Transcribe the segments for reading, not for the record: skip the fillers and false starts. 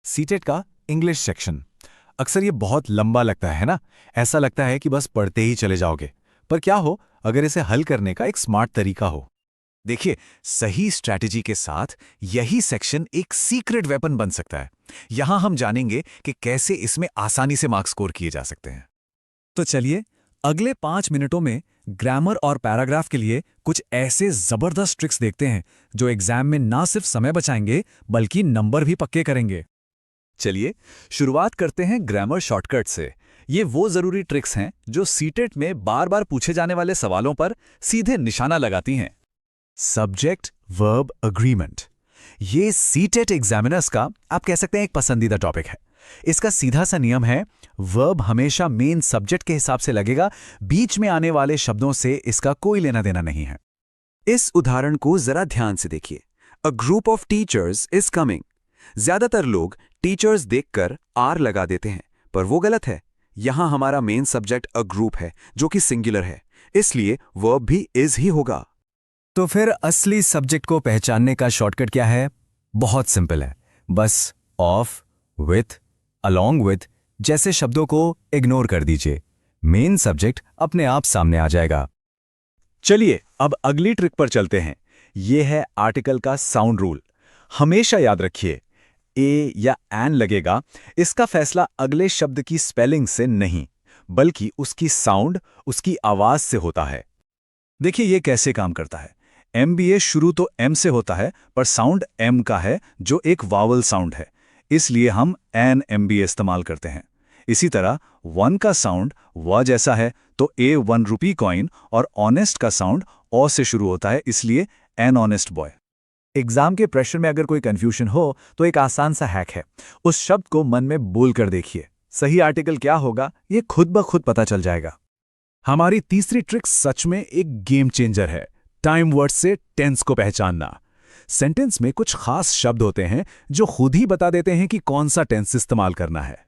CTET का English section. अक्सर ये बहुत लंबा लगता है ना। ऐसा लगता है कि बस पढ़ते ही चले जाओगे। पर क्या हो अगर इसे हल करने का एक स्मार्ट तरीका हो। देखिए, सही स्ट्रैटेजी के साथ यही सेक्शन एक सीक्रेट वेपन बन सकता है। यहां हम जानेंगे कि कैसे इसमें आसानी से मार्क्स स्कोर किए जा सकते हैं। तो चलिए अगले 5 मिनटों में ग्रामर और पैराग्राफ के लिए कुछ ऐसे जबरदस्त ट्रिक्स देखते हैं जो एग्जाम में ना सिर्फ समय बचाएंगे बल्कि नंबर भी पक्के करेंगे। चलिए शुरुआत करते हैं ग्रामर शॉर्टकट से। ये वो जरूरी ट्रिक्स हैं जो सीटेट में बार बार पूछे जाने वाले सवालों पर सीधे निशाना लगाती हैं। सब्जेक्ट वर्ब अग्रीमेंट, ये सीटेट एग्जामिनर्स का आप कह सकते हैं एक पसंदीदा टॉपिक है। इसका सीधा सा नियम है, वर्ब हमेशा मेन सब्जेक्ट के हिसाब से लगेगा, बीच में आने वाले शब्दों से इसका कोई लेना देना नहीं है। इस उदाहरण को जरा ध्यान से देखिए। A group of teachers is coming. ज्यादातर लोग टीचर्स देखकर आर लगा देते हैं, पर वो गलत है। यहां हमारा मेन सब्जेक्ट अ ग्रुप है जो कि सिंगुलर है, इसलिए वर्ब भी इज ही होगा। तो फिर असली सब्जेक्ट को पहचानने का शॉर्टकट क्या है? बहुत सिंपल है, बस ऑफ, विथ, अलोंग विथ जैसे शब्दों को इग्नोर कर दीजिए। मेन सब्जेक्ट अपने आप सामने आ जाएगा। चलिए अब अगली ट्रिक पर चलते हैं। यह है आर्टिकल का साउंड रूल। हमेशा याद रखिए, ए या एन लगेगा, इसका फैसला अगले शब्द की स्पेलिंग से नहीं बल्कि उसकी साउंड, उसकी आवाज से होता है। देखिए ये कैसे काम करता है। एमबीए शुरू तो एम से होता है, पर साउंड एम का है जो एक वावल साउंड है, इसलिए हम एन एमबीए इस्तेमाल करते हैं। इसी तरह वन का साउंड व जैसा है तो ए 1 रुपी कॉइन, और ऑनेस्ट का साउंड ओ से शुरू होता है, इसलिए एन ऑनेस्ट बॉय। एग्जाम के प्रेशर में अगर कोई कंफ्यूजन हो तो एक आसान सा हैक है, उस शब्द को मन में बोल कर देखिए। सही आर्टिकल क्या होगा ये खुद ब खुद पता चल जाएगा। हमारी तीसरी ट्रिक सच में एक गेम चेंजर है, टाइम वर्ड से टेंस को पहचानना। सेंटेंस में कुछ खास शब्द होते हैं जो खुद ही बता देते हैं कि कौन सा टेंस इस्तेमाल करना है।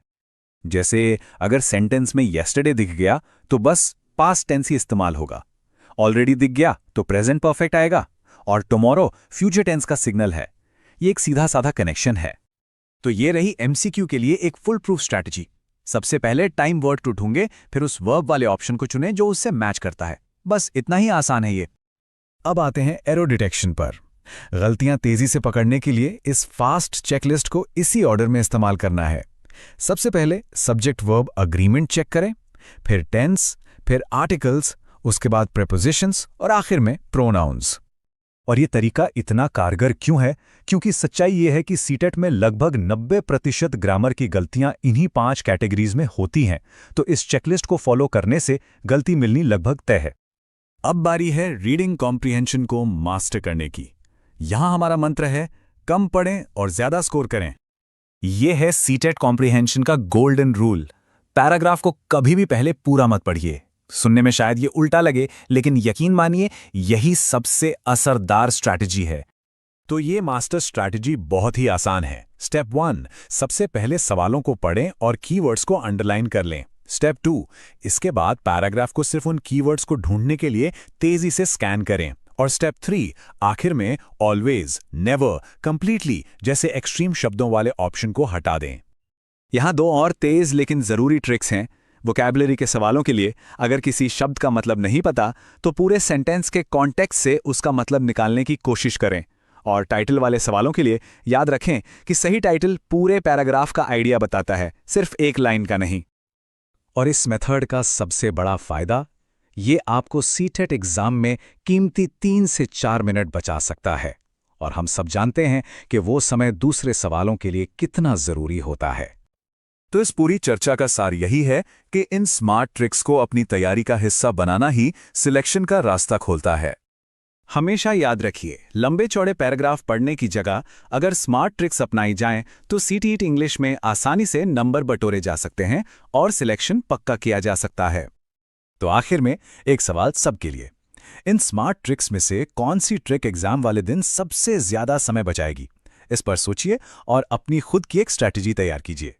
जैसे अगर सेंटेंस में येस्टरडे दिख गया तो बस पास्ट टेंस ही इस्तेमाल होगा, ऑलरेडी दिख गया तो प्रेजेंट परफेक्ट आएगा, और टुमारो फ्यूचर टेंस का सिग्नल है। ये एक सीधा साधा कनेक्शन है। तो ये रही एमसीक्यू के लिए एक फुल प्रूफ स्ट्रैटेजी। सबसे पहले टाइम वर्ड को ढूंढें, फिर उस वर्ब वाले ऑप्शन को चुनें जो उससे मैच करता है। बस इतना ही आसान है ये। अब आते हैं एरर डिटेक्शन पर। गलतियां तेजी से पकड़ने के लिए इस फास्ट चेकलिस्ट को इसी ऑर्डर में इस्तेमाल करना है। सबसे पहले सब्जेक्ट वर्ब अग्रीमेंट चेक करें, फिर टेंस, फिर आर्टिकल्स, उसके बाद प्रीपोजिशंस और आखिर में प्रोनाउंस। और ये तरीका इतना कारगर क्यों है? क्योंकि सच्चाई ये है कि सीटेट में लगभग 90% ग्रामर की गलतियां इन्हीं 5 कैटेगरीज में होती हैं, तो इस चेकलिस्ट को फॉलो करने से गलती मिलनी लगभग तय है। अब बारी है रीडिंग कॉम्प्रिहेंशन को मास्टर करने की। यहां हमारा मंत्र है, कम पढ़ें और ज्यादा स्कोर करें। यह है सीटेट कॉम्प्रिहेंशन का गोल्डन रूल। पैराग्राफ को कभी भी पहले पूरा मत पढ़िए। सुनने में शायद ये उल्टा लगे, लेकिन यकीन मानिए यही सबसे असरदार स्ट्रैटेजी है। तो ये मास्टर स्ट्रैटेजी बहुत ही आसान है। स्टेप 1, सबसे पहले सवालों को पढ़ें और कीवर्ड्स को अंडरलाइन कर लें। स्टेप 2, इसके बाद पैराग्राफ को सिर्फ उन कीवर्ड्स को ढूंढने के लिए तेजी से स्कैन करें। और स्टेप 3, आखिर में ऑलवेज, नेवर, कंप्लीटली जैसे एक्सट्रीम शब्दों वाले ऑप्शन को हटा दें। यहां 2 और तेज लेकिन जरूरी ट्रिक्स हैं। वोकैबुलरी के सवालों के लिए अगर किसी शब्द का मतलब नहीं पता तो पूरे सेंटेंस के कॉन्टेक्स्ट से उसका मतलब निकालने की कोशिश करें। और टाइटल वाले सवालों के लिए याद रखें कि सही टाइटल पूरे पैराग्राफ का आइडिया बताता है, सिर्फ एक लाइन का नहीं। और इस मेथड का सबसे बड़ा फायदा, ये आपको सीटेट एग्जाम में कीमती 3 से 4 मिनट बचा सकता है। और हम सब जानते हैं कि वो समय दूसरे सवालों के लिए कितना जरूरी होता है। तो इस पूरी चर्चा का सार यही है कि इन स्मार्ट ट्रिक्स को अपनी तैयारी का हिस्सा बनाना ही सिलेक्शन का रास्ता खोलता है। हमेशा याद रखिए, लंबे चौड़े पैराग्राफ पढ़ने की जगह अगर स्मार्ट ट्रिक्स अपनाई जाएं तो सीटीईटी इंग्लिश में आसानी से नंबर बटोरे जा सकते हैं और सिलेक्शन पक्का किया जा सकता है। तो आखिर में एक सवाल सबके लिए, इन स्मार्ट ट्रिक्स में से कौन सी ट्रिक एग्जाम वाले दिन सबसे ज्यादा समय बचाएगी? इस पर सोचिए और अपनी खुद की एक स्ट्रैटेजी तैयार कीजिए।